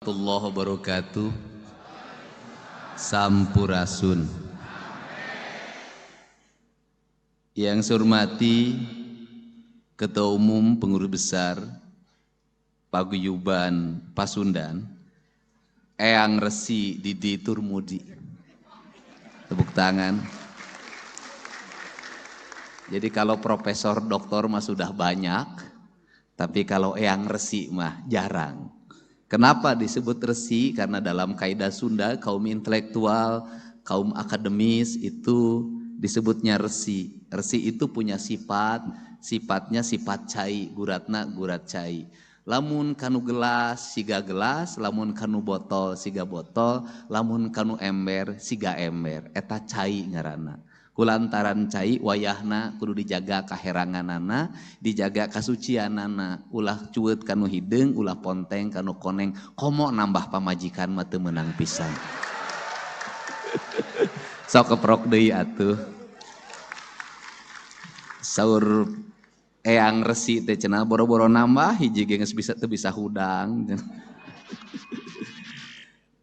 warahmatullahi wabarakatuh. Sampurasun. Yang saya hormati Ketua Umum Pengurus Besar Paguyuban Pasundan, Eyang Resi Didi Turmudi. Tepuk tangan. Jadi kalau profesor doktor mah sudah banyak, tapi kalau Eyang Resi mah jarang. Kenapa disebut resi? Karena dalam kaidah Sunda, kaum intelektual, kaum akademis itu disebutnya resi. Resi itu punya sifatnya sifat cai, guratna gurat cai. Lamun kanu gelas, siga gelas, lamun kanu botol, siga botol, lamun kanu ember, siga ember. Eta cai ngaranna. Kulantaran cai wayahna kudu dijaga kaheranganana, dijaga kasucianana, ulah cueut kanu hideung, ulah ponteng kanu koneng, komo nambah pamajikan mah teu meunang pisan. Sok keprok deui atuh. Saur Eyang Resi teh cenah boro-boro nambah hiji ge geus bisa teu bisa hudang.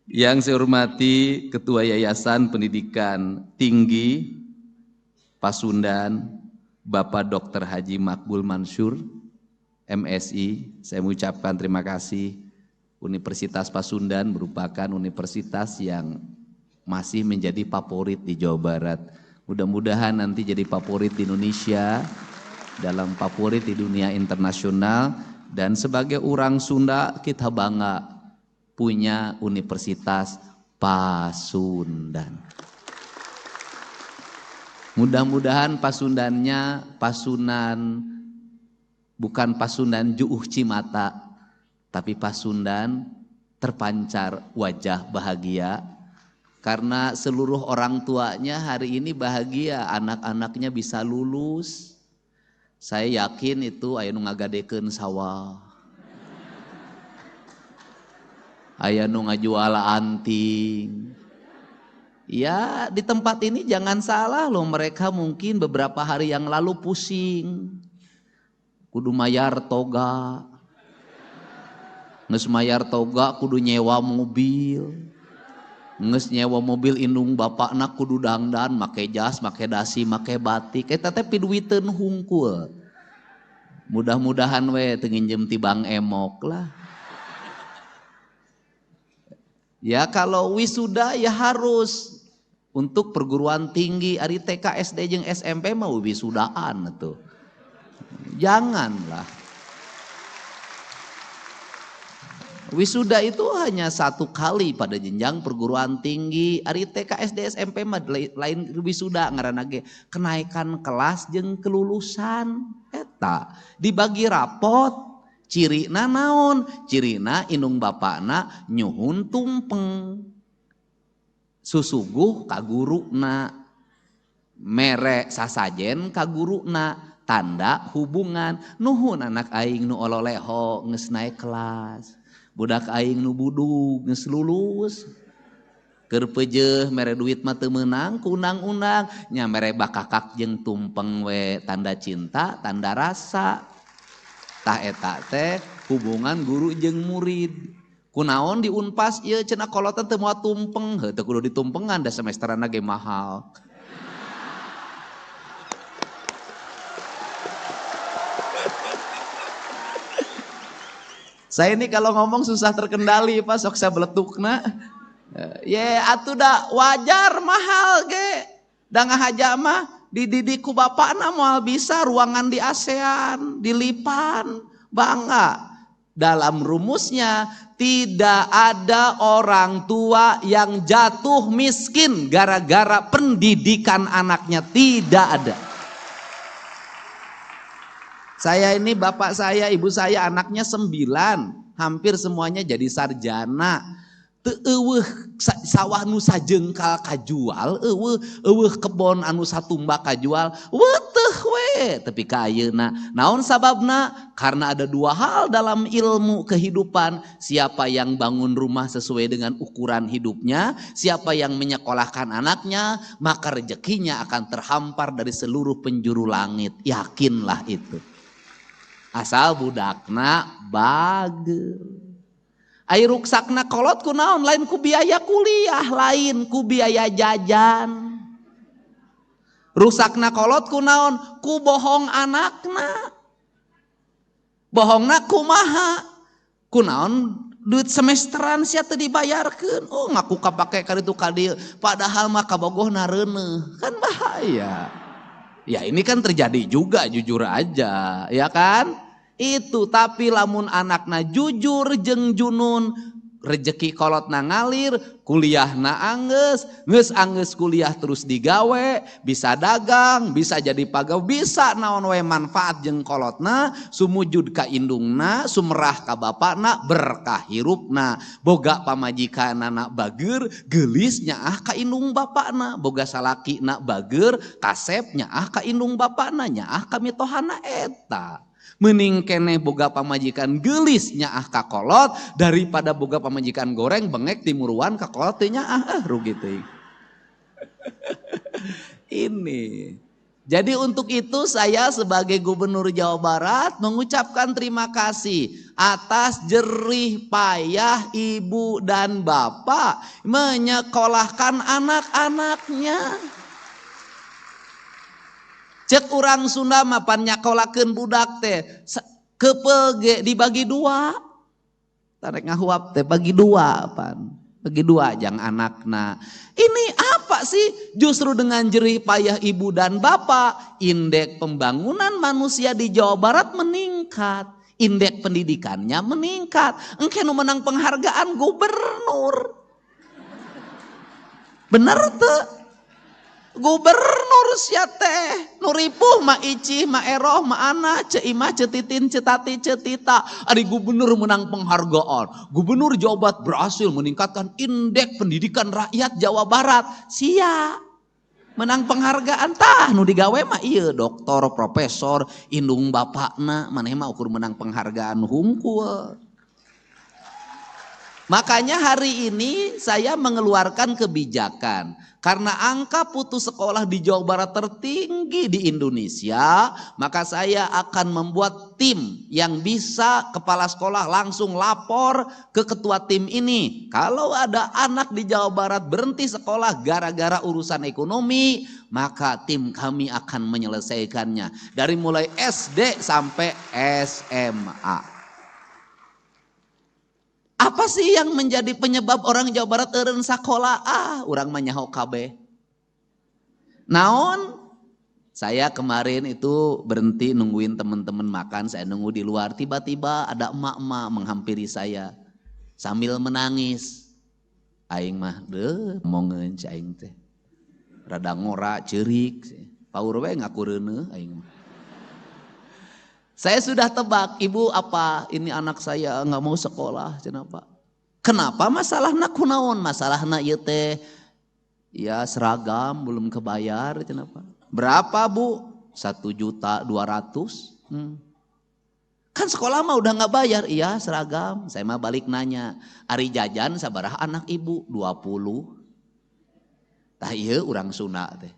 Yang saya hormati Ketua Yayasan Pendidikan Tinggi Pasundan, Bapak Dr. Haji Makbul Mansur, MSI, saya mengucapkan terima kasih. Universitas Pasundan merupakan universitas yang masih menjadi favorit di Jawa Barat. Mudah-mudahan nanti jadi favorit di Indonesia, dalam favorit di dunia internasional, dan sebagai orang Sunda kita bangga punya Universitas Pasundan. Mudah-mudahan Pasundannya Pasunan, bukan Pasundan Juuh Cimata, tapi Pasundan terpancar wajah bahagia, karena seluruh orang tuanya hari ini bahagia, anak-anaknya bisa lulus. Saya yakin itu aya nu ngagadekeun sawah, aya nu ngajual anting. Ya, di tempat ini jangan salah loh, mereka mungkin beberapa hari yang lalu pusing. Kudu mayar toga. Nges mayar toga kudu nyewa mobil. Nges nyewa mobil indung bapakna kudu dangdan, make jas, make dasi, make batik. Eta teh piduiteun hungkul. Mudah-mudahan we teu nginjem ti Bang Emok lah. Ya kalau wisuda ya harus untuk perguruan tinggi, ari TK, SD jeung SMP mah wisudaan tuh. Janganlah. Wisuda itu hanya satu kali pada jenjang perguruan tinggi, ari TK, SD, SMP mah lain wisuda ngaranna ge kenaikan kelas jeung kelulusan. Eta dibagi rapot. Cirina naon? Cirina indung bapakna nyuhun tumpeng. Susuguh ka guruna. Mere sasajen ka guruna. Tanda hubungan. Nuhun anak aing nu ololeho geus naek kelas. Budak aing nu budug geus lulus. Keur peujeuh mere duit mah teu meunang ku undang-undang. Nya mere bakakak jeung tumpeng we tanda cinta, tanda rasa. Tah eta teh hubungan guru jeung murid. Kunaon di Unpas ieu cenah kolotan teu moal tumpeng, teu kudu ditumpengan da semesterana ge mahal. Saya ini kalau ngomong susah terkendali Pak, sok saya beletukna. Ye atuh da wajar mahal ge. Da ngahaja mah dididik ku bapakna moal bisa ruangan di ASEAN, di Lipan, bangga. Dalam rumusnya tidak ada orang tua yang jatuh miskin gara-gara pendidikan anaknya, tidak ada. Saya ini bapak saya, ibu saya anaknya 9, hampir semuanya jadi sarjana. Teu eueuh sawah nu sajengkal kajual, eueuh kebon anu satumbak kajual, weuteuh we. Tapi ka ayeuna naon sababna? Karena ada 2 hal dalam ilmu kehidupan. Siapa yang bangun rumah sesuai dengan ukuran hidupnya, siapa yang menyekolahkan anaknya, maka rezekinya akan terhampar dari seluruh penjuru langit. Yakinlah itu. Asal budakna bagel. Ai ruksakna kolot ku naon? Lain ku biaya kuliah, lain ku biaya jajan. Rusakna kolot ku naon? Ku bohong anakna. Bohongna kumaha? Ku naon? Duit semesteran sia teu dibayarkeun. Oh ngaku kapake ka ditu ka dieu, padahal mah kabogohna reuneuh. Kan bahaya. Ya ini kan terjadi juga, jujur aja, ya kan? Itu, tapi lamun anakna jujur jeung junun, rezeki kolotna ngalir, kuliahna anggeus, geus kuliah terus digawe, bisa dagang, bisa jadi pagawe, bisa naon we manfaat jeung kolotna, sumujud ka indungna, sumerah ka bapakna, berkah hirupna, boga pamajikanana bageur, geulis nyaah ka indung bapakna, boga salakina bageur, kasep nyaah ka indung bapakna, nyaah ka mitohana eta. Mending keneh boga pamajikan gelis nyaah ka kolot daripada boga pamajikan goreng bengek timuruan ka kolot teh nyaah rugi teuing. Ini. Jadi untuk itu saya sebagai Gubernur Jawa Barat mengucapkan terima kasih atas jerih payah ibu dan bapak menyekolahkan anak-anaknya. Cek urang Sunda mah pan nyakolakeun budak teh kepege dibagi dua. Tarek ngahuap teh bagi dua pan. Bagi dua jang anakna. Ini apa sih? Justru dengan jerih payah ibu dan bapak, indeks pembangunan manusia di Jawa Barat meningkat. Indeks pendidikannya meningkat. Engke nu menang penghargaan gubernur. Bener teu? Gubernur sia teh nu ripuh mah Icih mah Eroh mah Ana ce Imah ce Titin ce Tati ce Tita ari gubernur menang penghargaan. Gubernur Jawa Barat berhasil meningkatkan indeks pendidikan rakyat Jawa Barat. Sia menang penghargaan tah nu digawe mah ieu doktor profesor indung bapakna maneh mah ukur menang penghargaan hungkul. Makanya hari ini saya mengeluarkan kebijakan karena angka putus sekolah di Jawa Barat tertinggi di Indonesia, maka saya akan membuat tim yang bisa kepala sekolah langsung lapor ke ketua tim ini. Kalau ada anak di Jawa Barat berhenti sekolah gara-gara urusan ekonomi, maka tim kami akan menyelesaikannya dari mulai SD sampai SMA. Apa sih yang menjadi penyebab orang Jawa Barat eureun sakola? Urang mah nyaho kabeh. Naon? Saya kemarin itu berhenti nungguin teman-teman makan, saya nunggu di luar, tiba-tiba ada emak-emak menghampiri saya sambil menangis. Aing mah momongeun ci aing teh. Rada ngora ceurik, paur we ngaku reuneuh aing mah. Saya sudah tebak, ibu apa ini anak saya nggak mau sekolah, kenapa? Kenapa masalahna kunaon? Masalahna ieu teh ya seragam belum kebayar, kenapa? Berapa bu? 1.200.000. Kan sekolah mah udah nggak bayar, iya seragam. Saya mah balik nanya, ari jajan sabaraha anak ibu? 20. Tah ieu urang Sunda teh.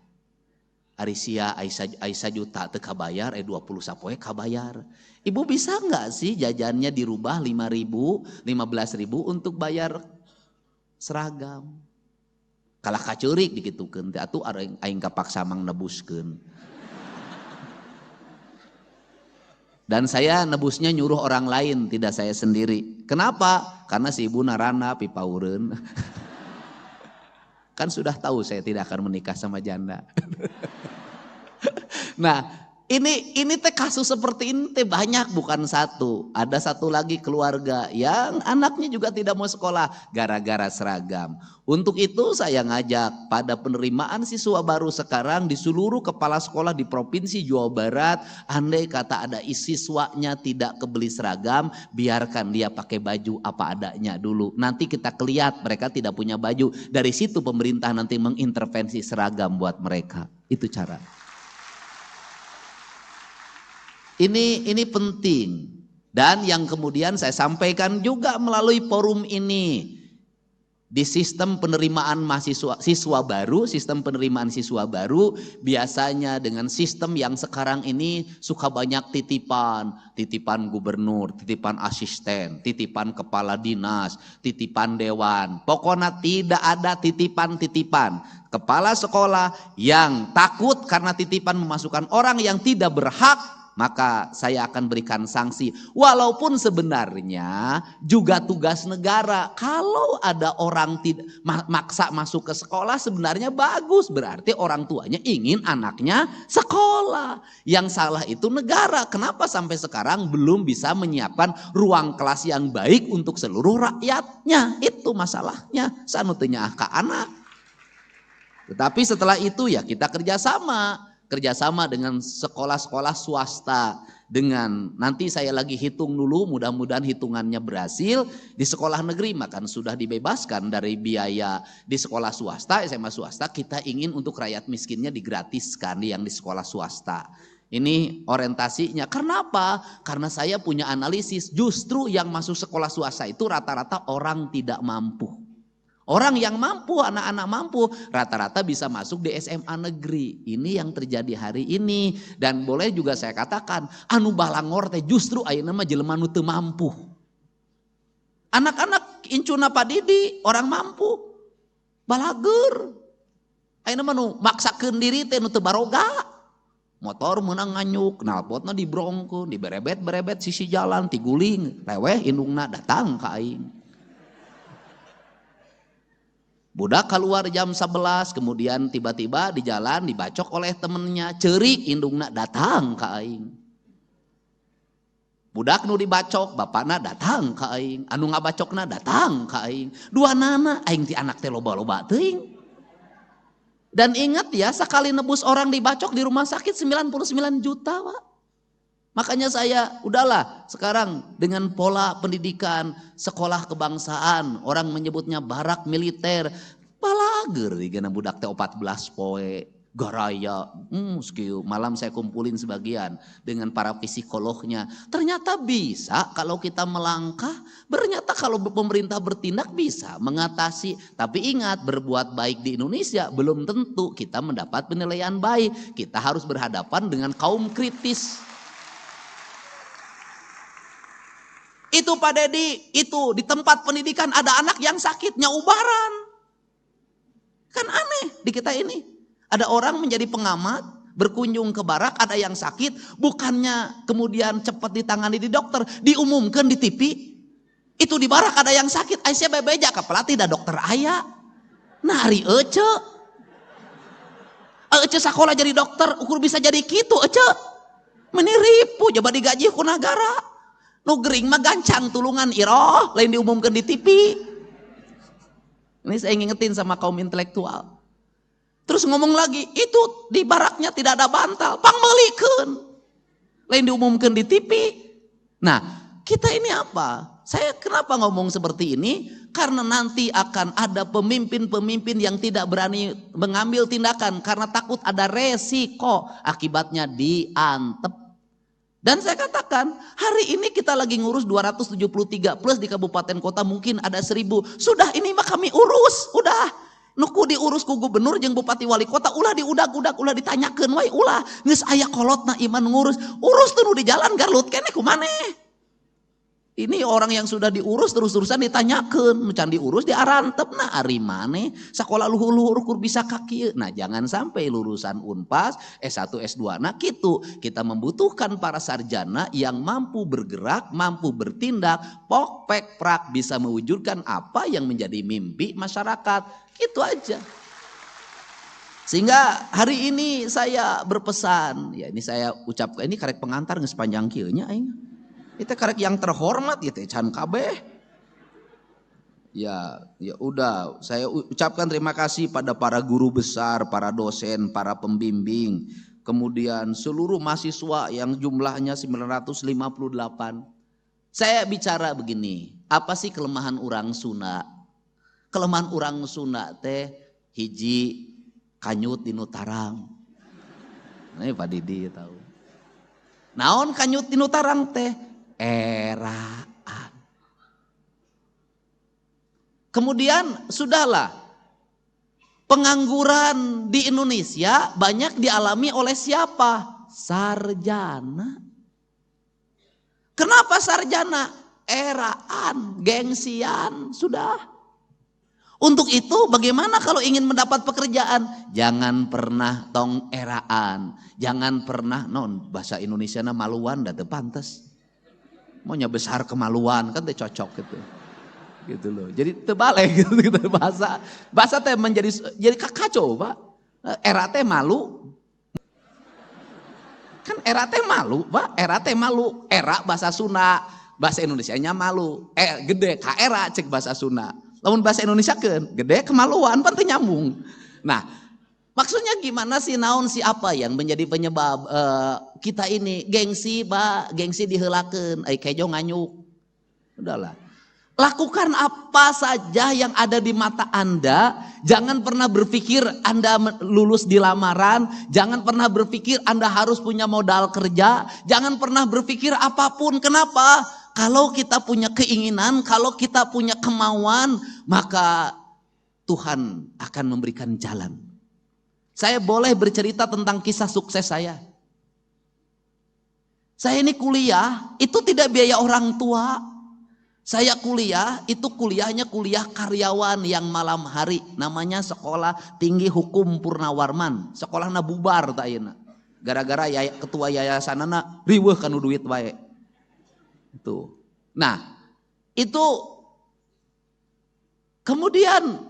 Ari sia Aisyah juta teu kabayar, 20 sapoe kabayar. Ibu bisa nggak sih jajannya dirubah 5.000, 15.000 untuk bayar seragam? Kalah kacurik dikitukeun teh atuh aing kapaksa mang nebuskeun. Dan saya nebusnya nyuruh orang lain, tidak saya sendiri. Kenapa? Karena si ibu narana pipaureun. Kan sudah tahu saya tidak akan menikah sama janda. Nah, ini teh kasus seperti ini teh banyak, bukan satu. Ada satu lagi keluarga yang anaknya juga tidak mau sekolah gara-gara seragam. Untuk itu saya ngajak pada penerimaan siswa baru sekarang di seluruh kepala sekolah di Provinsi Jawa Barat, andai kata ada siswanya tidak kebeli seragam, biarkan dia pakai baju apa adanya dulu. Nanti kita kelihat mereka tidak punya baju. Dari situ pemerintah nanti mengintervensi seragam buat mereka. Itu cara. Ini penting. Dan yang kemudian saya sampaikan juga melalui forum ini. Di sistem penerimaan siswa baru biasanya dengan sistem yang sekarang ini suka banyak titipan gubernur, titipan asisten, titipan kepala dinas, titipan dewan. Pokoknya tidak ada titipan-titipan. Kepala sekolah yang takut karena titipan memasukkan orang yang tidak berhak, maka saya akan berikan sanksi. Walaupun sebenarnya juga tugas negara. Kalau ada orang maksa masuk ke sekolah sebenarnya bagus. Berarti orang tuanya ingin anaknya sekolah. Yang salah itu negara. Kenapa sampai sekarang belum bisa menyiapkan ruang kelas yang baik untuk seluruh rakyatnya. Itu masalahnya. Sanutinya ke anak. Tetapi setelah itu ya kita kerjasama dengan sekolah-sekolah swasta, dengan nanti saya lagi hitung dulu, mudah-mudahan hitungannya berhasil. Di sekolah negeri makan sudah dibebaskan dari biaya. Di sekolah swasta, SMA swasta, kita ingin untuk rakyat miskinnya digratiskan yang di sekolah swasta. Ini orientasinya. Kenapa? Karena saya punya analisis, justru yang masuk sekolah swasta itu rata-rata orang tidak mampu. Orang yang mampu, anak-anak mampu, rata-rata bisa masuk di SMA negeri. Ini yang terjadi hari ini. Dan boleh juga saya katakan, anu balangor teh justru ayeuna mah jelema nu teu mampu. Anak-anak incuna padidi, orang mampu. Balager. Ayeuna mah nu maksakeun diri teh nu teu baroga. Motor meunang nganyuk, knalpotna dibrongkeun, diberebet-berebet sisi jalan, tiguling, leweh indungna datang ka aing. Budak keluar jam 11, kemudian tiba-tiba di jalan dibacok oleh temennya, ceurik indungna datang ke aing. Budak nu dibacok, bapakna datang ke aing, anu ngabacokna datang ke aing. Dua nana aing ti anak teh loba-loba teuing. Dan ingat ya, sekali nebus orang dibacok di rumah sakit 99 juta, Pak. Makanya saya udahlah sekarang dengan pola pendidikan sekolah kebangsaan, orang menyebutnya barak militer, balager digana budak teh 14 poe garaya. Malam saya kumpulin sebagian dengan para psikolognya. Ternyata bisa kalau kita melangkah, ternyata kalau pemerintah bertindak bisa mengatasi. Tapi ingat, berbuat baik di Indonesia belum tentu kita mendapat penilaian baik. Kita harus berhadapan dengan kaum kritis. Itu Pak Dedi, itu di tempat pendidikan ada anak yang sakitnya ubaran. Kan aneh di kita ini. Ada orang menjadi pengamat, berkunjung ke barak, ada yang sakit, bukannya kemudian cepat ditangani di dokter, diumumkan di TV. Itu di barak ada yang sakit, aisyah bebeja ke pelatih dah dokter aya. Nah hari ece sekolah jadi dokter, ukur bisa jadi gitu ece. Meniripu, coba digaji ku negara. Nu gering mah gancang tulungan iroh, lain diumumkan di TV. Ini saya ngingetin sama kaum intelektual. Terus ngomong lagi, itu di baraknya tidak ada bantal, pangmelikeun. Lain diumumkan di TV. Nah, kita ini apa? Saya kenapa ngomong seperti ini? Karena nanti akan ada pemimpin-pemimpin yang tidak berani mengambil tindakan karena takut ada resiko akibatnya diantep. Dan saya katakan, hari ini kita lagi ngurus 273 plus di kabupaten kota mungkin ada 1000. Sudah ini mah kami urus, udah. Nuku diurus ku gubernur jeung bupati wali kota, ulah diudag-udag, ulah ditanyakeun wae, ulah. Geus aya kolotna iman ngurus. Urus tuh nu di jalan garlut keneh kumaneh. Ini orang yang sudah diurus terus-terusan ditanyakeun, can diurus diarantepna ari maneh sakola luhur-luhur kur bisa kaki. Nah, jangan sampai lulusan Unpas, S1, S2 nah gitu. Kita membutuhkan para sarjana yang mampu bergerak, mampu bertindak, pok pek prak bisa mewujudkan apa yang menjadi mimpi masyarakat. Itu aja. Sehingga hari ini saya berpesan, ya ini saya ucapkan, ini karek pengantar geus panjang kieu nya aing. Itu karek yang terhormat gitu can kabeh. Ya udah, saya ucapkan terima kasih pada para guru besar, para dosen, para pembimbing, kemudian seluruh mahasiswa yang jumlahnya 958. Saya bicara begini, apa sih kelemahan orang Sunda? Kelemahan orang Sunda teh hiji kanyut dinu tarang. Nah, Pak Didi tahu. Naon kanyut dinu tarang teh? Eraan. Kemudian sudahlah, pengangguran di Indonesia banyak dialami oleh siapa? Sarjana. Kenapa sarjana? Eraan, gengsian, sudah. Untuk itu bagaimana kalau ingin mendapat pekerjaan? Jangan pernah tong eraan. Jangan pernah, bahasa Indonesia na maluan dah pantes. Maunya besar kemaluan kan teh cocok gitu. Gitu loh. Jadi terbalik gitu bahasa teh jadi kacau, Pak. Era teh malu. Kan era teh malu, Pak. Era teh malu. Era bahasa Sunda, bahasa Indonesianya malu. Gede ka era cek bahasa Sunda. Lamun bahasa Indonesia kan gede kemaluan pan nyambung. Nah, maksudnya gimana sih, naon si apa yang menjadi penyebab kita ini gengsi, Pak, gengsi diheulakeun, kejo nganyuk. Udahlah. Lakukan apa saja yang ada di mata Anda. Jangan pernah berpikir Anda lulus di lamaran. Jangan pernah berpikir Anda harus punya modal kerja. Jangan pernah berpikir apapun. Kenapa? Kalau kita punya keinginan, kalau kita punya kemauan, maka Tuhan akan memberikan jalan. Saya boleh bercerita tentang kisah sukses saya. Saya ini kuliah, itu tidak biaya orang tua. Saya kuliah, itu kuliahnya kuliah karyawan yang malam hari. Namanya Sekolah Tinggi Hukum Purnawarman. Sekolahna bubar tak ayeuna. Gara-gara ketua yayasanana riweuh kanu duit bae. Itu. Nah, itu kemudian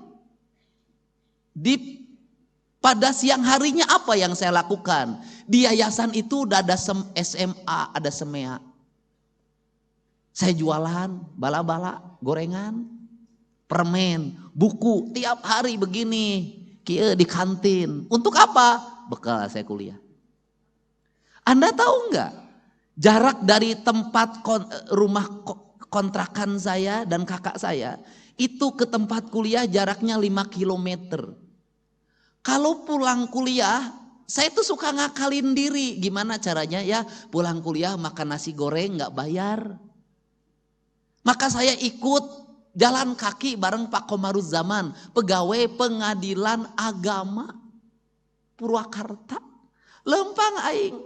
pada siang harinya apa yang saya lakukan? Di yayasan itu udah ada SMA, ada SEMEA. Saya jualan bala-bala, gorengan, permen, buku tiap hari begini, kieu di kantin. Untuk apa? Bekal saya kuliah. Anda tahu nggak? Jarak dari tempat rumah kontrakan saya dan kakak saya itu ke tempat kuliah jaraknya 5 kilometer. Kalau pulang kuliah, saya tuh suka ngakalin diri. Gimana caranya ya? Pulang kuliah makan nasi goreng nggak bayar. Maka saya ikut jalan kaki bareng Pak Komaruzzaman, pegawai pengadilan agama Purwakarta. Lempang aing.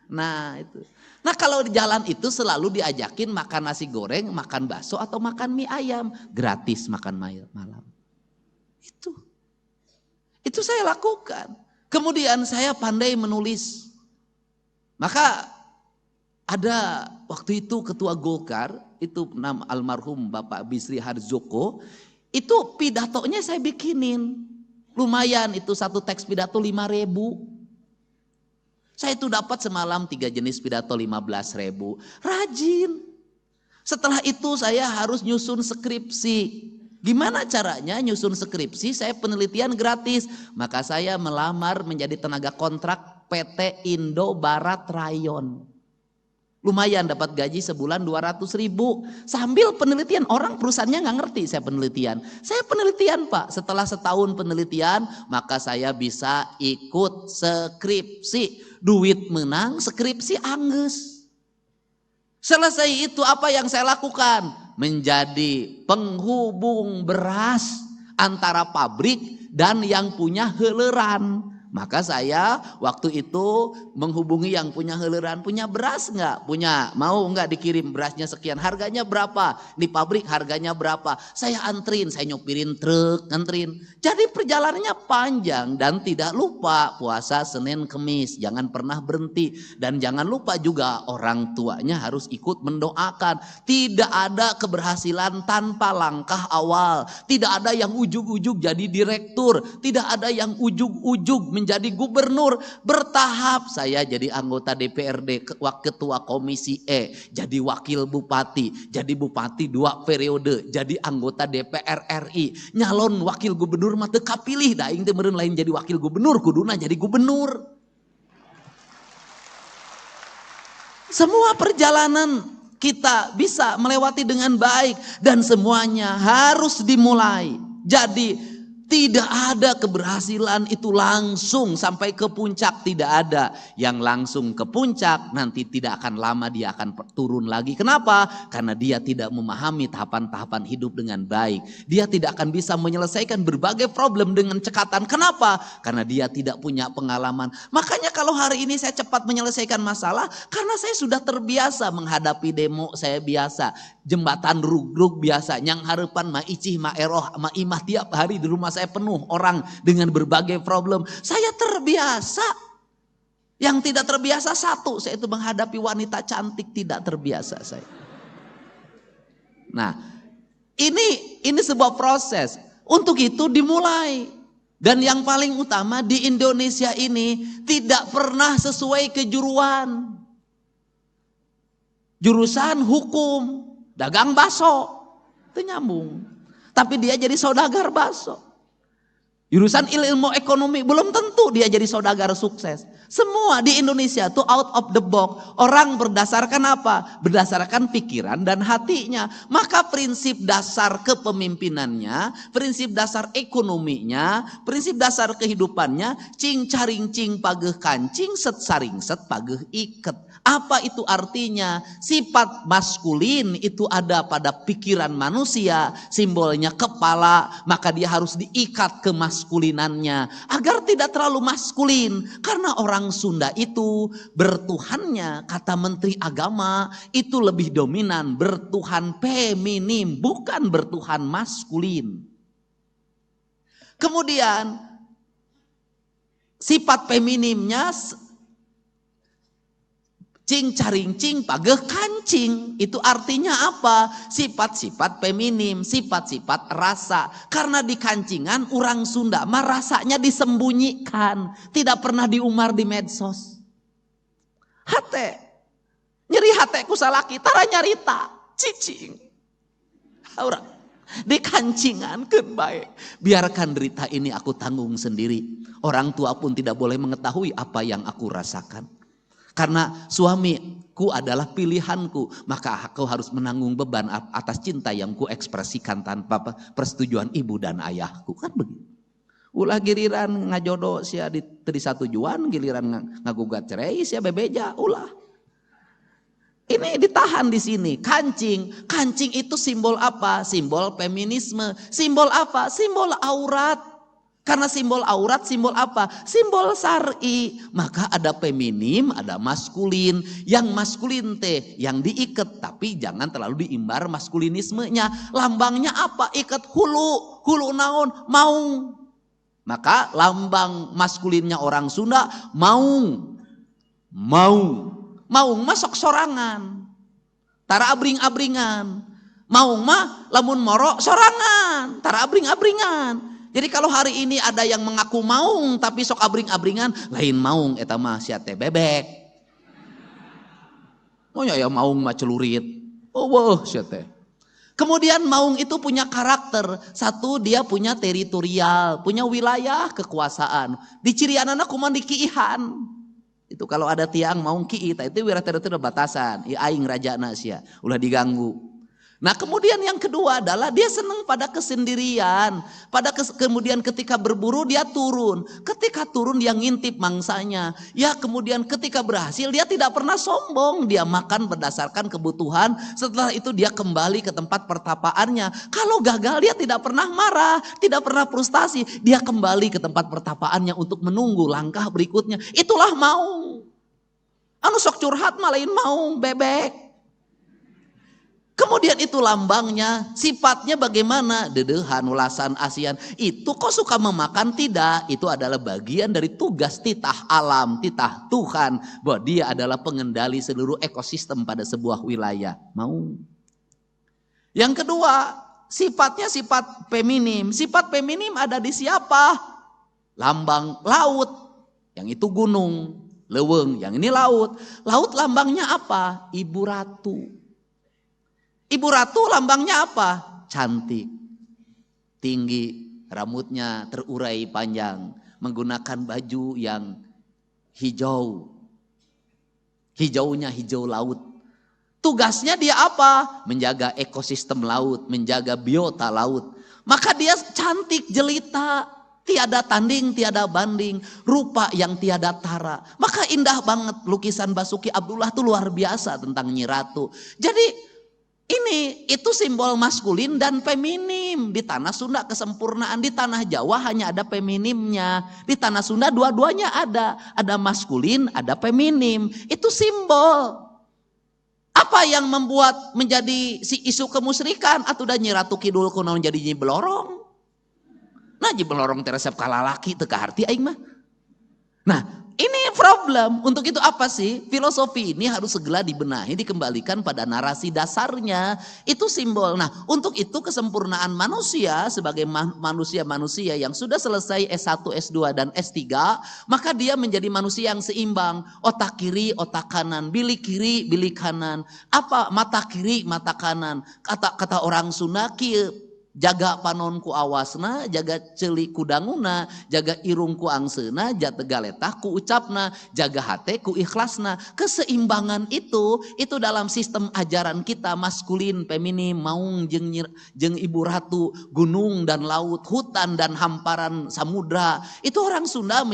Nah itu. Nah kalau di jalan itu selalu diajakin makan nasi goreng, makan bakso atau makan mie ayam. Gratis makan malam. Itu saya lakukan. Kemudian saya pandai menulis. Maka ada waktu itu ketua Golkar, itu nama almarhum Bapak Bisri Harjoko. Itu pidatonya saya bikinin. Lumayan itu satu teks pidato 5.000. Saya itu dapat semalam 3 jenis pidato 15.000. Rajin. Setelah itu saya harus nyusun skripsi. Gimana caranya nyusun skripsi? Saya penelitian gratis. Maka saya melamar menjadi tenaga kontrak PT Indo Barat Rayon. Lumayan dapat gaji sebulan 200.000. Sambil penelitian, orang perusahaannya nggak ngerti saya penelitian. Saya penelitian Pak, setelah setahun penelitian maka saya bisa ikut skripsi. Duit menang, skripsi angges. Selesai itu apa yang saya lakukan? Menjadi penghubung beras antara pabrik dan yang punya heuleran. Maka saya waktu itu menghubungi yang punya heuleran, punya beras nggak? Punya, mau nggak dikirim berasnya sekian? Harganya berapa? Di pabrik harganya berapa? Saya antrin, saya nyopirin truk, antrin. Jadi perjalanannya panjang dan tidak lupa puasa Senin Kemis, jangan pernah berhenti dan jangan lupa juga orang tuanya harus ikut mendoakan. Tidak ada keberhasilan tanpa langkah awal, tidak ada yang ujug-ujug jadi direktur, tidak ada yang ujug-ujug menjadi gubernur. Bertahap saya jadi anggota DPRD, ketua komisi E, jadi wakil bupati, jadi bupati 2 periode, jadi anggota DPR RI, nyalon wakil gubernur mah teu kapilih da aing teh meureun lain jadi wakil gubernur, kuduna jadi gubernur. Semua perjalanan kita bisa melewati dengan baik dan semuanya harus dimulai. Jadi Tidak ada keberhasilan itu langsung sampai ke puncak, tidak ada. Yang langsung ke puncak nanti tidak akan lama dia akan turun lagi. Kenapa? Karena dia tidak memahami tahapan-tahapan hidup dengan baik. Dia tidak akan bisa menyelesaikan berbagai problem dengan cekatan. Kenapa? Karena dia tidak punya pengalaman. Makanya kalau hari ini saya cepat menyelesaikan masalah, karena saya sudah terbiasa menghadapi demo, saya biasa. Jembatan rugruk biasa, nyang harapan ma icih ma eroh ma imah tiap hari di rumah saya penuh orang dengan berbagai problem. Saya terbiasa. Yang tidak terbiasa satu, saya itu menghadapi wanita cantik, tidak terbiasa saya. Nah, ini sebuah proses. Untuk itu dimulai. Dan yang paling utama di Indonesia ini tidak pernah sesuai kejuruan. Jurusan hukum, dagang baso, itu nyambung. Tapi dia jadi saudagar baso. Jurusan ilmu ekonomi belum tentu dia jadi saudagar sukses. Semua di Indonesia tuh out of the box. Orang berdasarkan apa? Berdasarkan pikiran dan hatinya. Maka prinsip dasar kepemimpinannya, prinsip dasar ekonominya, prinsip dasar kehidupannya, cing caring cing pageh kancing, set saring set pageh iket. Apa itu artinya? Sifat maskulin itu ada pada pikiran manusia, simbolnya kepala, maka dia harus diikat ke maskulinannya agar tidak terlalu maskulin. Karena orang Sunda itu bertuhannya, kata Menteri Agama, itu lebih dominan, bertuhan feminim, bukan bertuhan maskulin. Kemudian sifat feminimnya cing caring cing pageh kancing. Itu artinya apa? Sifat-sifat feminim, sifat-sifat rasa. Karena di kancingan orang Sunda mah rasanya disembunyikan, tidak pernah diumar di medsos. Hate nyeri hate ku salaki tara nyarita cicing. Orang di kancingan keun bae. Biarkan derita ini aku tanggung sendiri. Orang tua pun tidak boleh mengetahui apa yang aku rasakan. Karena suamiku adalah pilihanku, maka aku harus menanggung beban atas cinta yang ku ekspresikan tanpa persetujuan ibu dan ayahku. Kan begitu. Ulah giliran ngajodoh sia di satujuan, giliran ngagugat cerai sia bebeja, ulah. Ini ditahan di sini. Kancing. Kancing itu simbol apa? Simbol feminisme. Simbol apa? Simbol aurat. Karena simbol aurat, simbol apa? Simbol syar'i. Maka ada feminim, ada maskulin. Yang maskulin teh yang diikat, tapi jangan terlalu diimbar maskulinismenya. Lambangnya apa? Ikat hulu. Hulu naon? Maung. Maka lambang maskulinnya orang Sunda maung. Maung. Maung mah sok sorangan. Tara abring-abringan. Maung mah lamun moro sorangan. Tara abring-abringan. Jadi kalau hari ini ada yang mengaku maung tapi sok abring-abringan, lain maung eta mah sia teh bebek. Oh ya maung mah celurit. Oh wah sia teh. Kemudian maung itu punya karakter. Satu, dia punya teritorial, punya wilayah kekuasaan. Di cirianana kumaha di kiihan. Itu kalau ada tiang maung kiih itu wilayah teritorial batasan. Ieu aing rajana sia, ulah diganggu. Nah kemudian yang kedua adalah dia senang pada kesendirian. Kemudian ketika berburu dia turun. Ketika turun dia ngintip mangsanya. Ya kemudian ketika berhasil dia tidak pernah sombong. Dia makan berdasarkan kebutuhan. Setelah itu dia kembali ke tempat pertapaannya. Kalau gagal dia tidak pernah marah. Tidak pernah frustasi. Dia kembali ke tempat pertapaannya untuk menunggu langkah berikutnya. Itulah maung. Anu sok curhat mah lain maung bebek. Kemudian itu lambangnya, sifatnya bagaimana? Dedehan, ulasan, asian. Itu kok suka memakan? Tidak. Itu adalah bagian dari tugas titah alam, titah Tuhan. Bahwa dia adalah pengendali seluruh ekosistem pada sebuah wilayah. Mau. Yang kedua, sifatnya sifat feminim. Sifat feminim ada di siapa? Lambang laut. Yang itu gunung, leuweung. Yang ini laut. Laut lambangnya apa? Ibu ratu. Ibu ratu lambangnya apa? Cantik, tinggi, rambutnya terurai panjang, menggunakan baju yang hijau. Hijaunya hijau laut. Tugasnya dia apa? Menjaga ekosistem laut, menjaga biota laut. Maka dia cantik jelita, tiada tanding, tiada banding, rupa yang tiada tara. Maka indah banget lukisan Basuki Abdullah tuh luar biasa tentang Nyi Ratu. Jadi itu simbol maskulin dan feminim. Di tanah Sunda kesempurnaan, di tanah Jawa hanya ada feminimnya. Di tanah Sunda dua-duanya ada maskulin, ada feminim. Itu simbol. Apa yang membuat menjadi si isu kemusyrikan? Atuh da Nyi Ratu Kidul kunaon jadi Nyi Belorong. Nah Nyi Belorong teresep kalalaki teu kaharti aing mah. Nah, ini problem. Untuk itu apa sih? Filosofi ini harus segera dibenahi, dikembalikan pada narasi dasarnya. Itu simbol. Nah, untuk itu kesempurnaan manusia sebagai manusia-manusia yang sudah selesai S1, S2, dan S3, maka dia menjadi manusia yang seimbang. Otak kiri, otak kanan. Bilik kiri, bilik kanan. Apa? Mata kiri, mata kanan. Kata orang Sunda, kieu. Jaga panon ku awasna, jaga ceuli ku danguna, jaga irung ku angseuna, jaga galetah ku ucapna, jaga hate ku ikhlasna. Keseimbangan itu dalam sistem ajaran kita maskulin, feminim, maung jeung ibu ratu, gunung dan laut, hutan dan hamparan samudra. Itu orang Sunda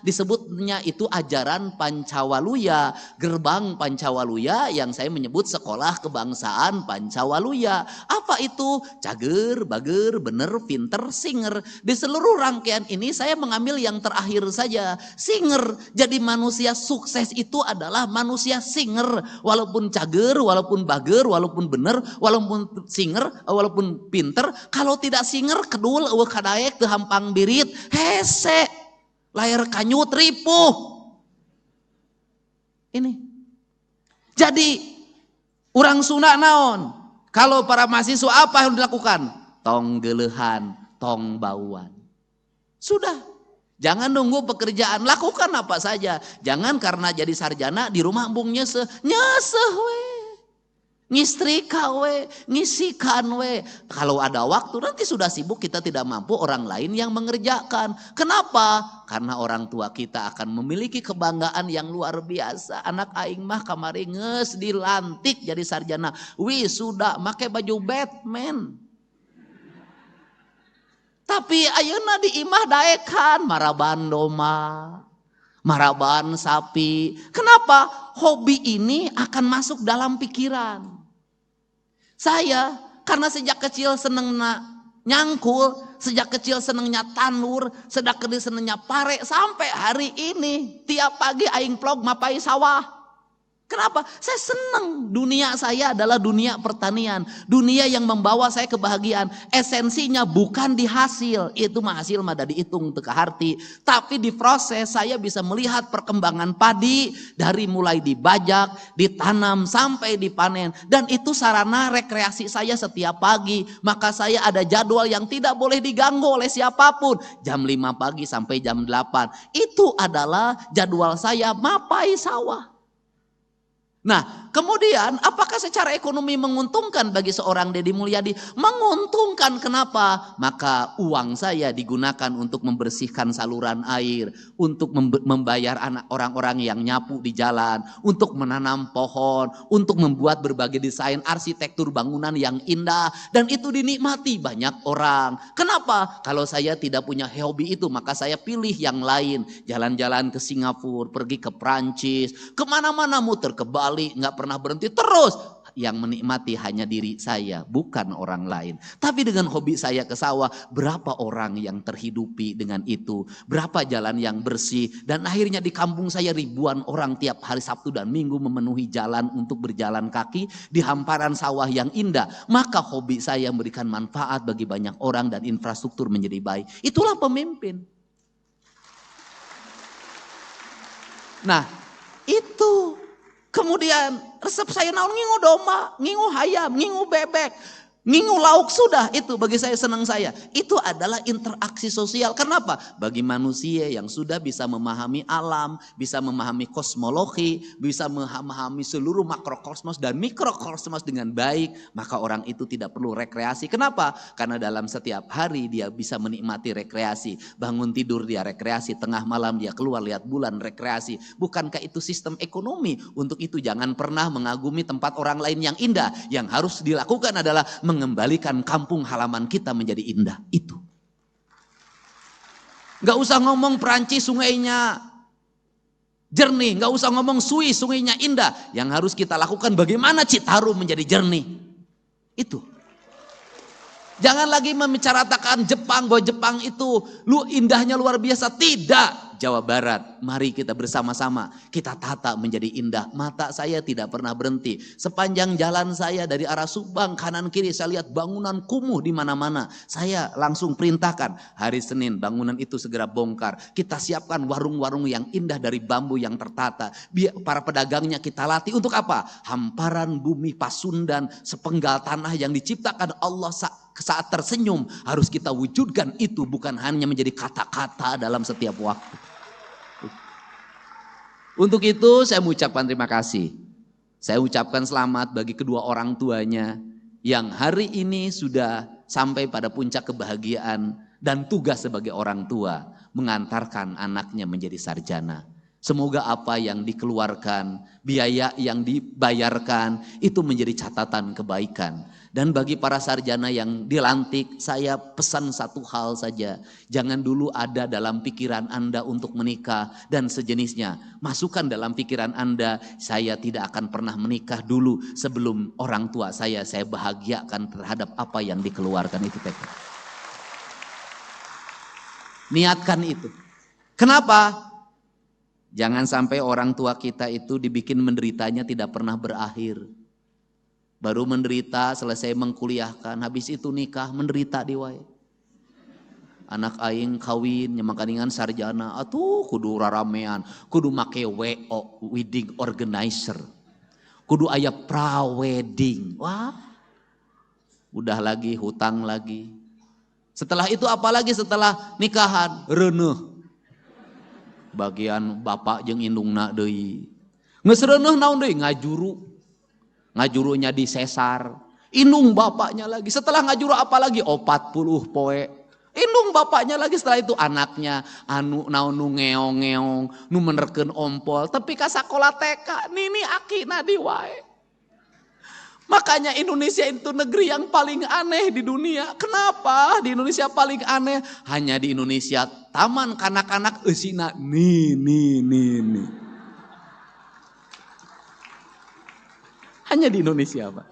disebutnya itu ajaran Pancawaluya, gerbang Pancawaluya yang saya menyebut sekolah kebangsaan Pancawaluya. Apa itu? Cager, bager, bener, pinter, singer. Di seluruh rangkaian ini saya mengambil yang terakhir saja. Singer. Jadi manusia sukses itu adalah manusia singer. Walaupun cager, walaupun bager, walaupun bener, walaupun singer, walaupun pinter. Kalau tidak singer, kedul, kadaek, hampang birit, hese. Layar kanyut, ripuh. Ini. Jadi orang Sunda naon? Kalau para mahasiswa apa yang dilakukan? Tong gelehan, tong bauan. Sudah. Jangan nunggu pekerjaan, lakukan apa saja. Jangan karena jadi sarjana di rumah embung nyeseh we. Ngistrika we, ngisikan we. Kalau ada waktu nanti sudah sibuk kita tidak mampu, orang lain yang mengerjakan. Kenapa? Karena orang tua kita akan memiliki kebanggaan yang luar biasa. Anak aing mah kamari geus dilantik jadi sarjana. Wisuda make baju Batman. Tapi ayeuna di imah daekan maraban domba, maraban sapi. Kenapa? Hobi ini akan masuk dalam pikiran. Saya karena sejak kecil seneng nyangkul, sejak kecil senengnya tanur, sejak kecil senengnya pare, sampai hari ini tiap pagi aing vlog mapai sawah. Kenapa? Saya senang. Dunia saya adalah dunia pertanian. Dunia yang membawa saya kebahagiaan. Esensinya bukan di hasil. Itu mah hasil mah da dihitung teu kaharti. Tapi di proses saya bisa melihat perkembangan padi. Dari mulai dibajak, ditanam sampai dipanen. Dan itu sarana rekreasi saya setiap pagi. Maka saya ada jadwal yang tidak boleh diganggu oleh siapapun. Jam 5 pagi sampai jam 8. Itu adalah jadwal saya mapai sawah. Nah, kemudian apakah secara ekonomi menguntungkan bagi seorang Deddy Mulyadi? Menguntungkan, kenapa? Maka uang saya digunakan untuk membersihkan saluran air, untuk membayar anak orang-orang yang nyapu di jalan, untuk menanam pohon, untuk membuat berbagai desain arsitektur bangunan yang indah, dan itu dinikmati banyak orang. Kenapa? Kalau saya tidak punya hobi itu, maka saya pilih yang lain. Jalan-jalan ke Singapura, pergi ke Prancis, kemana-mana muter ke Bali, nggak pernah berhenti terus. Yang menikmati hanya diri saya, bukan orang lain. Tapi dengan hobi saya ke sawah, berapa orang yang terhidupi dengan itu, berapa jalan yang bersih, dan akhirnya di kampung saya ribuan orang tiap hari Sabtu dan Minggu memenuhi jalan untuk berjalan kaki di hamparan sawah yang indah. Maka hobi saya memberikan manfaat bagi banyak orang dan infrastruktur menjadi baik. Itulah pemimpin. Nah, itu. Kemudian resep saya naon, ngingu domba, ngingu hayam, ngingu bebek, ngingu lauk, sudah itu bagi saya senang saya. Itu adalah interaksi sosial. Kenapa? Bagi manusia yang sudah bisa memahami alam, bisa memahami kosmologi, bisa memahami seluruh makrokosmos dan mikrokosmos dengan baik, maka orang itu tidak perlu rekreasi. Kenapa? Karena dalam setiap hari dia bisa menikmati rekreasi. Bangun tidur dia rekreasi, tengah malam dia keluar lihat bulan rekreasi. Bukankah itu sistem ekonomi? Untuk itu jangan pernah mengagumi tempat orang lain yang indah. Yang harus dilakukan adalah mengembalikan kampung halaman kita menjadi indah. Itu. Gak usah ngomong Perancis sungainya jernih, gak usah ngomong Swiss sungainya indah. Yang harus kita lakukan bagaimana Citarum menjadi jernih. Itu. Jangan lagi membicarakan Jepang, bahwa Jepang itu indahnya luar biasa. Tidak. Jawa Barat, mari kita bersama-sama kita tata menjadi indah. Mata saya tidak pernah berhenti. Sepanjang jalan saya dari arah Subang kanan kiri saya lihat bangunan kumuh di mana-mana. Saya langsung perintahkan hari Senin bangunan itu segera bongkar. Kita siapkan warung-warung yang indah dari bambu yang tertata. Biar para pedagangnya kita latih untuk apa? Hamparan bumi Pasundan, sepenggal tanah yang diciptakan Allah saat tersenyum harus kita wujudkan itu, bukan hanya menjadi kata-kata dalam setiap waktu. Untuk itu saya mengucapkan terima kasih. Saya ucapkan selamat bagi kedua orang tuanya yang hari ini sudah sampai pada puncak kebahagiaan dan tugas sebagai orang tua mengantarkan anaknya menjadi sarjana. Semoga apa yang dikeluarkan, biaya yang dibayarkan itu menjadi catatan kebaikan. Dan bagi para sarjana yang dilantik, saya pesan satu hal saja. Jangan dulu ada dalam pikiran Anda untuk menikah dan sejenisnya. Masukkan dalam pikiran Anda, saya tidak akan pernah menikah dulu sebelum orang tua saya bahagiakan terhadap apa yang dikeluarkan itu. Niatkan itu. Kenapa? Jangan sampai orang tua kita itu dibikin menderitanya tidak pernah berakhir. Baru menderita selesai mengkuliahkan, habis itu nikah menderita di wae. Anak aing kawin nyemakaningan sarjana, atuh kudu raramean, kudu make WO, wedding organizer. Kudu aya pra-wedding. Wah. Udah lagi hutang lagi. Setelah itu apalagi setelah nikahan? Reuneuh. Bagian bapak jeung indungna deui. Geus reuneuh naon deui? Ngajurunya di sesar. Indung bapaknya lagi. Setelah ngajuru apa lagi? 40 poe. Indung bapaknya lagi. Setelah itu anaknya anu naon nu ngeong-ngeong, nu menerkeun ompol, tapi ka sakola TK nini akina di wae. Makanya Indonesia itu negeri yang paling aneh di dunia. Kenapa di Indonesia paling aneh? Hanya di Indonesia taman kanak-kanak eusina nih. Hanya di Indonesia, Pak.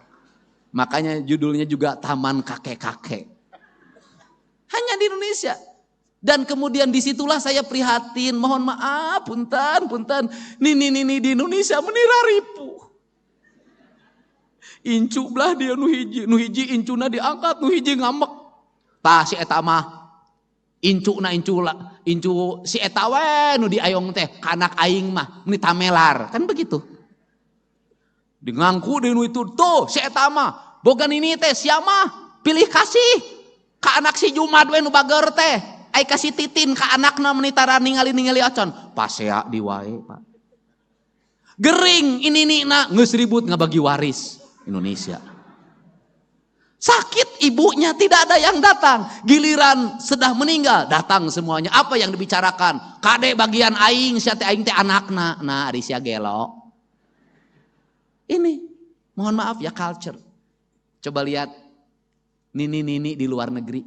Makanya judulnya juga Taman Kakek-Kakek. Hanya di Indonesia. Dan kemudian disitulah saya prihatin. Mohon maaf, punten. Nini di Indonesia menira ripu. Incu belah dia nu hiji incuna diangkat, nu hiji ngambek. Tah si eta mah incu si eta we nu diayong teh kanak aing mah ni tamelar. Kan begitu. Di ngangku di itu tuh si eta mah boga ini teh siapa pilih kasih ka anak si Jumad we nu bager teh ai kasih titin ka anakna menitara ningali acon pasea di wae Pak. Gering ini geus ribut ngabagi waris Indonesia. Sakit ibunya tidak ada yang datang, giliran sudah meninggal datang semuanya. Apa yang dibicarakan? Kade bagian aing sia teh aing teh anakna. Nah ari sia gelo. Ini, mohon maaf ya culture. Coba lihat nini di luar negeri.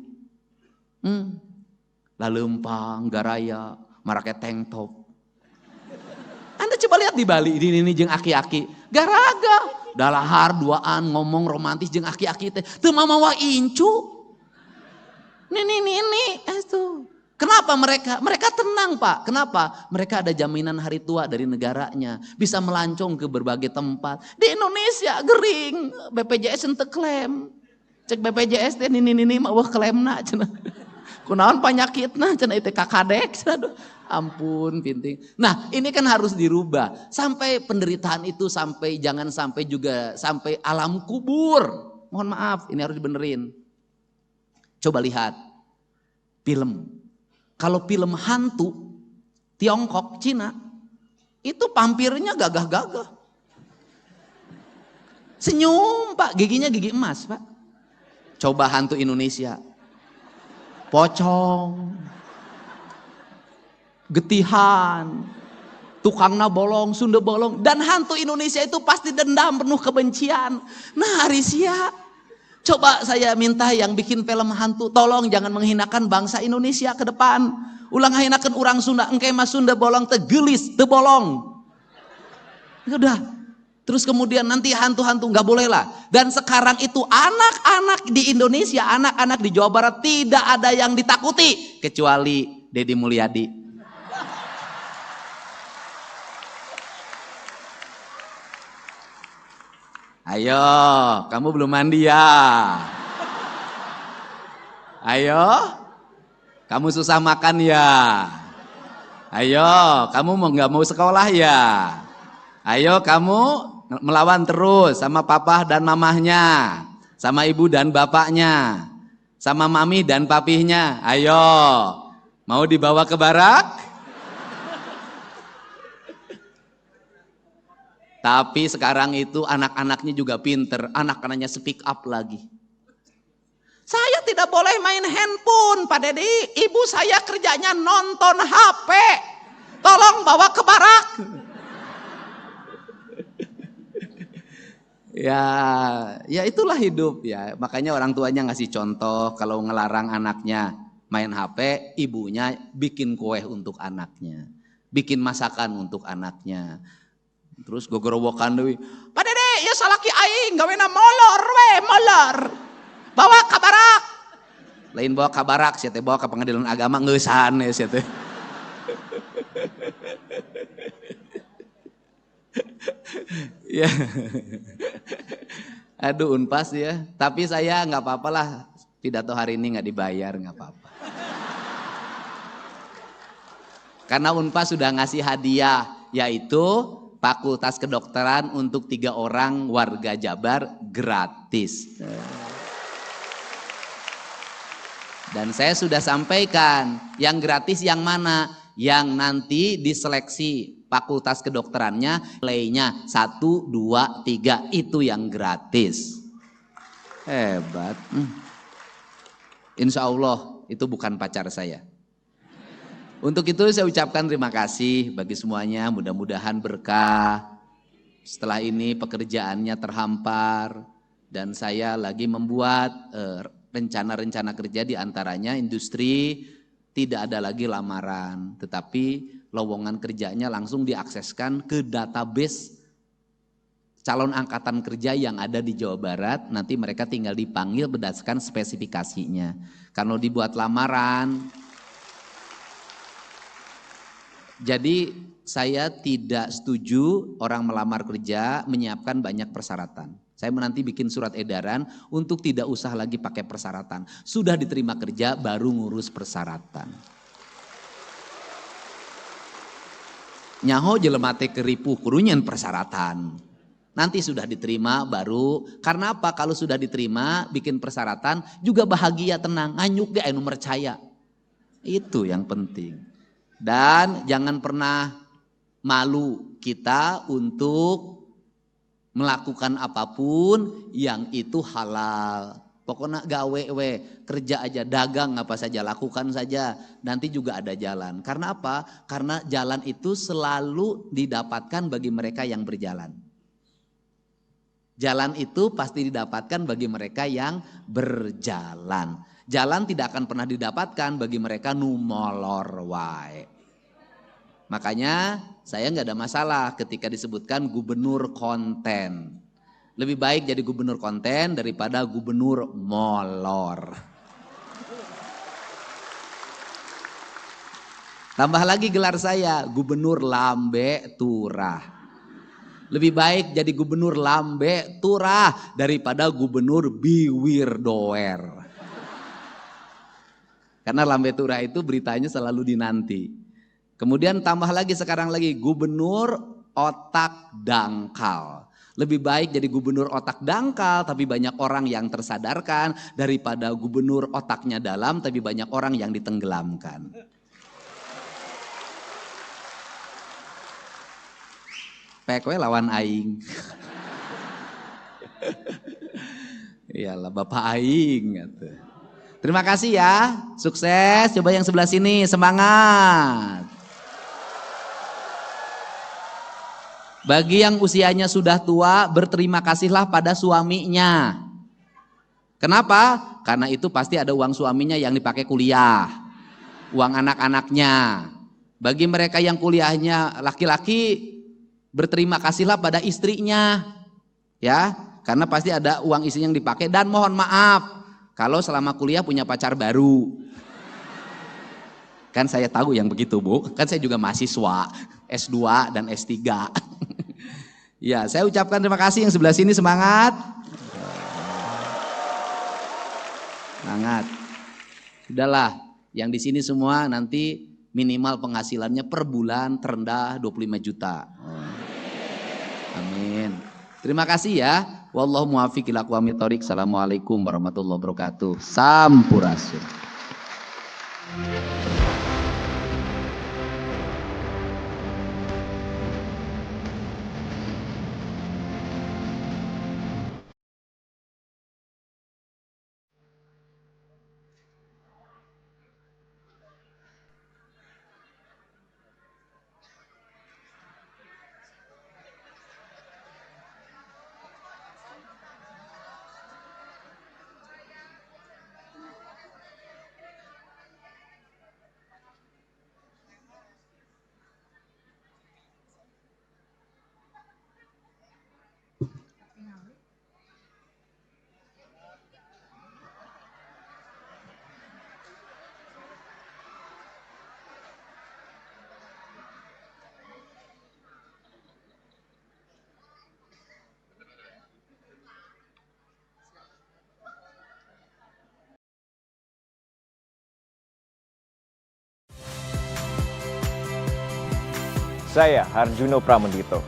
Laleumpang, garaya, marake tank top. Anda coba lihat di Bali, nini jeung aki-aki. Garaga, dalahar duaan ngomong romantis jeung aki-aki teh. Teu mamawa incu. Nini, itu. Kenapa mereka? Mereka tenang Pak. Kenapa? Mereka ada jaminan hari tua dari negaranya. Bisa melancong ke berbagai tempat. Di Indonesia gering. BPJS ente klaim. Cek BPJS teh nini mah wah klaimna cenah. Kunaon panyakitna cenah itu kakadek. Ampun pinting. Nah ini kan harus dirubah. Sampai penderitaan itu jangan sampai juga sampai alam kubur. Mohon maaf ini harus dibenerin. Coba lihat film. Kalau film hantu, Tiongkok, Cina, itu pampirnya gagah-gagah. Senyum Pak, giginya gigi emas Pak. Coba hantu Indonesia. Pocong. Getihan. Tukangna bolong, Sunda bolong. Dan hantu Indonesia itu pasti dendam, penuh kebencian. Nah Arisia, Coba saya minta yang bikin film hantu, tolong jangan menghinakan bangsa Indonesia ke depan. Ulang hinakan orang Sunda, engke mas Sunda bolong tegelis, tebolong. Udah. Terus kemudian nanti hantu-hantu nggak boleh lah. Dan sekarang itu anak-anak di Indonesia, anak-anak di Jawa Barat tidak ada yang ditakuti kecuali Deddy Mulyadi. Ayo, kamu belum mandi ya? Ayo, kamu susah makan ya? Ayo, kamu nggak mau sekolah ya? Ayo, kamu melawan terus sama papa dan mamahnya, sama ibu dan bapaknya, sama mami dan papihnya. Ayo, mau dibawa ke barak? Tapi sekarang itu anak-anaknya juga pinter, anak-anaknya speak up lagi. Saya tidak boleh main handphone, Pak Dedi. Ibu saya kerjanya nonton HP. Tolong bawa ke barak. Ya itulah hidup ya. Makanya orang tuanya ngasih contoh kalau ngelarang anaknya main HP, ibunya bikin kue untuk anaknya, bikin masakan untuk anaknya. Terus gogorowokan deui, Pak Dede, ya salaki aing gawena molor we, molor. Bawa ka barak. Lain bawa ka barak, sia teh bawa ka pengadilan agama ngeusan ya sia teh. Ya. Aduh Unpas ya, tapi saya nggak apa-apalah pidato hari ini nggak dibayar, nggak apa-apa. Karena Unpas sudah ngasih hadiah, yaitu Fakultas Kedokteran untuk 3 orang warga Jabar gratis. Dan saya sudah sampaikan, yang gratis yang mana? Yang nanti diseleksi Fakultas Kedokterannya, nilainya 1, 2, 3, itu yang gratis. Hebat. Insya Allah itu bukan pacar saya. Untuk itu saya ucapkan terima kasih bagi semuanya, mudah-mudahan berkah. Setelah ini pekerjaannya terhampar dan saya lagi membuat rencana-rencana kerja, di antaranya industri tidak ada lagi lamaran, tetapi lowongan kerjanya langsung diakseskan ke database calon angkatan kerja yang ada di Jawa Barat. Nanti mereka tinggal dipanggil berdasarkan spesifikasinya. Kalau dibuat lamaran, jadi saya tidak setuju orang melamar kerja menyiapkan banyak persyaratan. Saya nanti bikin surat edaran untuk tidak usah lagi pakai persyaratan. Sudah diterima kerja baru ngurus persyaratan. Nyaho jelema teh keripuh kurunyan persyaratan. Nanti sudah diterima baru, karena apa? Kalau sudah diterima bikin persyaratan juga bahagia, tenang, nganyuk ge anu percaya. Itu yang penting. Dan jangan pernah malu kita untuk melakukan apapun yang itu halal. Pokoknya gawe we, kerja aja, dagang apa saja, lakukan saja. Nanti juga ada jalan. Karena apa? Karena jalan itu selalu didapatkan bagi mereka yang berjalan. Jalan itu pasti didapatkan bagi mereka yang berjalan. Jalan tidak akan pernah didapatkan bagi mereka nu molor wae. Makanya saya nggak ada masalah ketika disebutkan gubernur konten. Lebih baik jadi gubernur konten daripada gubernur molor. Tambah lagi gelar saya, gubernur lambe turah. Lebih baik jadi gubernur lambe turah daripada gubernur biwir doer. Karena lambe turah itu beritanya selalu dinanti. Kemudian tambah lagi sekarang lagi gubernur otak dangkal. Lebih baik jadi gubernur otak dangkal tapi banyak orang yang tersadarkan daripada gubernur otaknya dalam tapi banyak orang yang ditenggelamkan. Pekwe lawan aing. Iyalah Bapak aing gitu. Terima kasih ya, sukses. Coba yang sebelah sini, semangat. Bagi yang usianya sudah tua, berterima kasihlah pada suaminya. Kenapa? Karena itu pasti ada uang suaminya yang dipakai kuliah, uang anak-anaknya. Bagi mereka yang kuliahnya laki-laki, berterima kasihlah pada istrinya, ya, karena pasti ada uang istrinya yang dipakai. Dan mohon maaf kalau selama kuliah punya pacar baru. Kan saya tahu yang begitu, Bu. Kan saya juga mahasiswa S2 dan S3. Ya, saya ucapkan terima kasih. Yang sebelah sini semangat. Semangat. Sudahlah, yang di sini semua nanti minimal penghasilannya per bulan terendah 25 juta. Amin. Terima kasih ya. Wallahu muwaffiq ila aqwamit thoriq. Assalamualaikum warahmatullahi wabarakatuh. Sampurasun. Saya Harjuno Pramendito.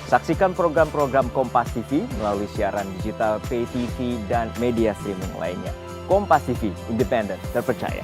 Saksikan program-program Kompas TV melalui siaran digital, pay TV, dan media streaming lainnya. Kompas TV, independen, terpercaya.